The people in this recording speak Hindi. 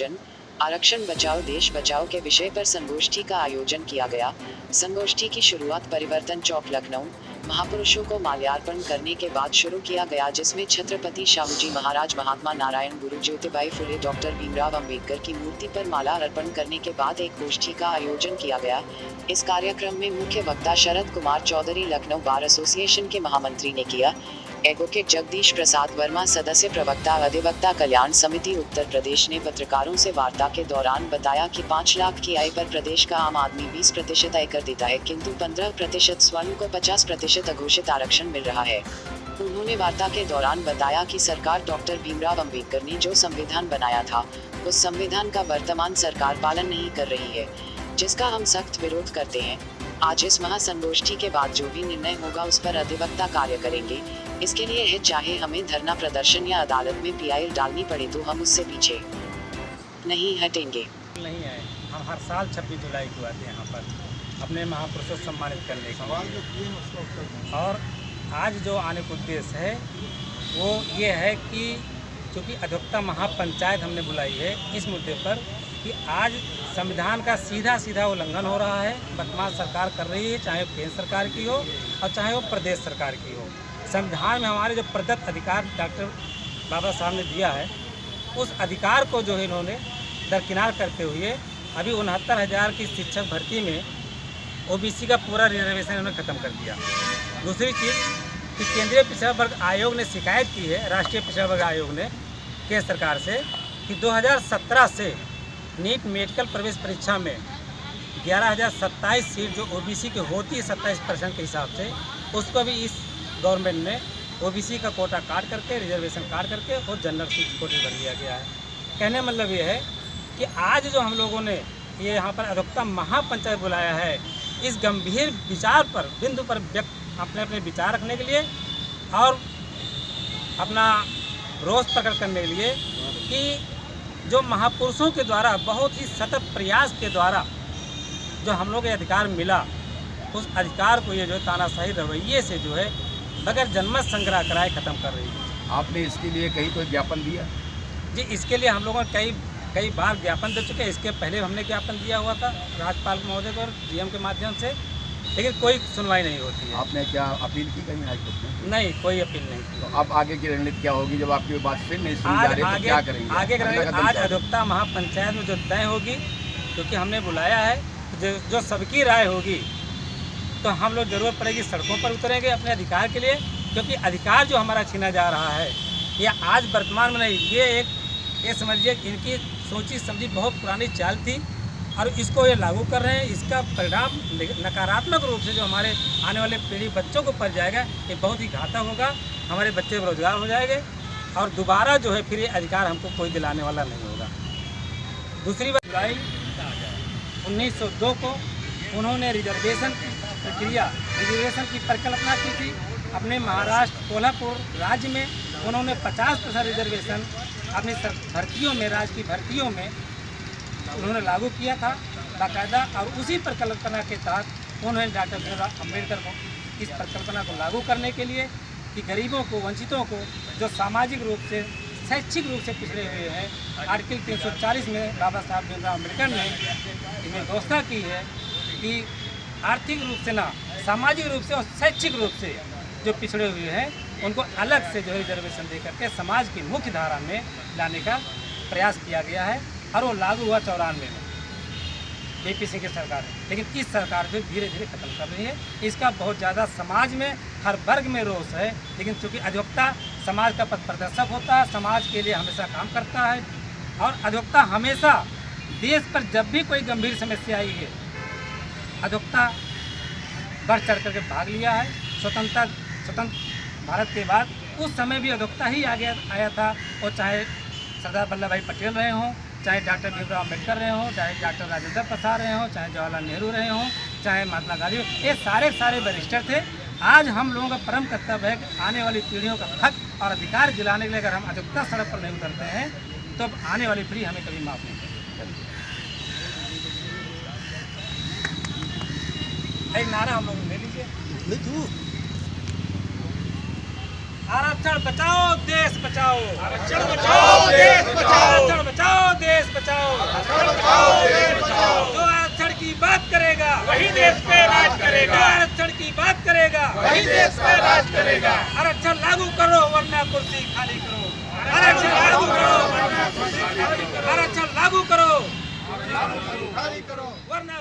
आयोजन। आरक्षण बचाओ देश बचाओ के विषय पर संगोष्ठी का आयोजन किया गया। संगोष्ठी की शुरुआत परिवर्तन चौक लखनऊ महापुरुषों को माल्यार्पण करने के बाद शुरू किया गया, जिसमें छत्रपति शाहूजी महाराज, महात्मा नारायण गुरु, ज्योतिबाई फुले, डॉक्टर भीमराव अंबेडकर की मूर्ति पर माला अर्पण करने के बाद एक गोष्ठी का आयोजन किया गया। इस कार्यक्रम में मुख्य वक्ता शरद कुमार चौधरी, लखनऊ बार एसोसिएशन के महामंत्री ने किया। एडवोकेट जगदीश प्रसाद वर्मा, सदस्य प्रवक्ता अधिवक्ता कल्याण समिति उत्तर प्रदेश, ने पत्रकारों से वार्ता के दौरान बताया कि 5 लाख की आय पर प्रदेश का आम आदमी 20% आयकर देता है, किंतु 15% स्वर्ण को 50% अघोषित आरक्षण मिल रहा है। उन्होंने वार्ता के दौरान बताया कि सरकार डॉक्टर भीमराव अंबेडकर ने जो संविधान बनाया था, उस संविधान का वर्तमान सरकार पालन नहीं कर रही है, जिसका हम सख्त विरोध करते हैं। आज इस महासंगोष्ठी के बाद जो भी निर्णय होगा उस पर अधिवक्ता कार्य करेंगे। इसके लिए है, चाहे हमें धरना प्रदर्शन या अदालत में पीआई डालनी पड़े तो हम उससे पीछे नहीं हटेंगे। नहीं है, हम हर साल 26 जुलाई को आते हैं यहाँ पर अपने महापुरुषों को सम्मानित करने के लिए। और आज जो आने का उद्देश्य है वो ये है कि चूँकि अधिवक्ता महापंचायत हमने बुलाई है इस मुद्दे पर कि आज संविधान का सीधा उल्लंघन हो रहा है, वर्तमान सरकार कर रही है, चाहे वो केंद्र सरकार की हो और चाहे वो प्रदेश सरकार की हो। संविधान में हमारे जो प्रदत्त अधिकार डॉक्टर बाबा साहब ने दिया है, उस अधिकार को जो है इन्होंने दरकिनार करते हुए अभी 69,000 की शिक्षक भर्ती में ओबीसी का पूरा रिजर्वेशन इन्होंने ख़त्म कर दिया। दूसरी चीज़ कि केंद्रीय पिछड़ा वर्ग आयोग ने शिकायत की है, राष्ट्रीय पिछड़ा वर्ग आयोग ने केंद्र सरकार से कि 2017 से नीट मेडिकल प्रवेश परीक्षा में 11,027 सीट जो ओबीसी की होती है 27% के हिसाब से, उसको भी इस गवर्नमेंट ने ओबीसी का कोटा काट करके, रिजर्वेशन काट करके और जनरल सीट कोटे कर दिया गया है। कहने मतलब ये है कि आज जो हम लोगों ने ये यहाँ पर अधिवक्ता महापंचायत बुलाया है, इस गंभीर विचार पर, बिंदु पर अपने विचार रखने के लिए और अपना रोष प्रकट करने के लिए कि जो महापुरुषों के द्वारा बहुत ही सतत प्रयास के द्वारा जो हम लोग को अधिकार मिला, उस अधिकार को ये जो तानाशाही रवैये से जो है बगैर जनमत संग्रह कराए ख़त्म कर रही है। आपने इसके लिए कहीं कोई ज्ञापन दिया? जी, इसके लिए हम लोगों ने कई बार ज्ञापन दे चुके हैं। इसके पहले हमने ज्ञापन दिया हुआ था राज्यपाल महोदय को और डीएम के माध्यम से, लेकिन कोई सुनवाई नहीं होती है। आपने क्या अपील की कहीं हाईकोर्ट में? नहीं, कोई अपील नहीं की। तो अब आगे की रणनीति क्या होगी जब आपकी बात फिर नहीं सुनी जा रही है, तो क्या करेंगे? आज अधिवक्ता महापंचायत में जो तय होगी, क्योंकि हमने बुलाया है, जो सबकी राय होगी तो हम लोग ज़रूरत पड़ेगी सड़कों पर उतरेंगे अपने अधिकार के लिए, क्योंकि अधिकार जो हमारा छीना जा रहा है ये आज वर्तमान में नहीं, ये समझिए इनकी सोची समझी बहुत पुरानी चाल थी और इसको ये लागू कर रहे हैं। इसका परिणाम नकारात्मक रूप से जो हमारे आने वाले पीढ़ी बच्चों को पड़ जाएगा, ये बहुत ही घातक होगा। हमारे बच्चे बेरोजगार हो जाएंगे और दोबारा जो है फिर ये अधिकार हमको कोई दिलाने वाला नहीं होगा। दूसरी बात, जुलाई 1902 को उन्होंने रिजर्वेशन की प्रक्रिया, रिजर्वेशन की परिकल्पना की थी। अपने महाराष्ट्र कोल्हापुर राज्य में उन्होंने 50% रिजर्वेशन अपनी भर्तियों में, राज्य की भर्तियों में उन्होंने लागू किया था बाकायदा, और उसी परिकल्पना के तहत उन्होंने डॉक्टर भीमराव अम्बेडकर को इस परिकल्पना को लागू करने के लिए कि गरीबों को, वंचितों को, जो सामाजिक रूप से, शैक्षिक रूप से पिछड़े हुए हैं, आर्टिकल 340 में बाबा साहब भीमराव अम्बेडकर ने इसमें घोषणा की है कि आर्थिक रूप से ना, सामाजिक रूप से और शैक्षिक रूप से जो पिछड़े हुए हैं उनको अलग से जो है रिजर्वेशन दे करके समाज की मुख्य धारा में लाने का प्रयास किया गया है और वो लागू हुआ 94 में जेपी सिंह की सरकार है। लेकिन इस सरकार जो धीरे धीरे खत्म कर रही है, इसका बहुत ज़्यादा समाज में हर वर्ग में रोष है। लेकिन चूँकि अधिवक्ता समाज का पथ प्रदर्शक होता है, समाज के लिए हमेशा काम करता है और अधिवक्ता हमेशा देश पर जब भी कोई गंभीर समस्या आई है, अधिवक्ता बढ़ चढ़ करके भाग लिया है। स्वतंत्र भारत के बाद उस समय भी अधिवक्ता ही आगे आया था, और चाहे सरदार वल्लभ भाई पटेल रहे हों, चाहे डॉक्टर भीमराव अम्बेडकर रहे हों, चाहे डॉक्टर राजेंद्र प्रसाद रहे हों, चाहे जवाहरलाल नेहरू रहे हों, चाहे महात्मा गांधी, ये सारे बैरिस्टर थे। आज हम लोगों का परम कर्तव्य है कि आने वाली पीढ़ियों का हक और अधिकार दिलाने के लिए अगर हम अधिवक्ता सड़क पर नहीं उतरते हैं तो अब आने वाली पीढ़ी हमें कभी माफ़ नहीं करेगी। एक नारा हम लोग ले लीजिए, आरक्षण बचाओ देश बचाओ, आरक्षण बचाओ देश बचाओ, आरक्षण बचाओ देश बचाओ। करेगा। आरक्षण लागू करो वरना कुर्सी खाली करो। आरक्षण लागू करो वरना कुर्सी खाली करो। आरक्षण लागू करो खाली करो वरना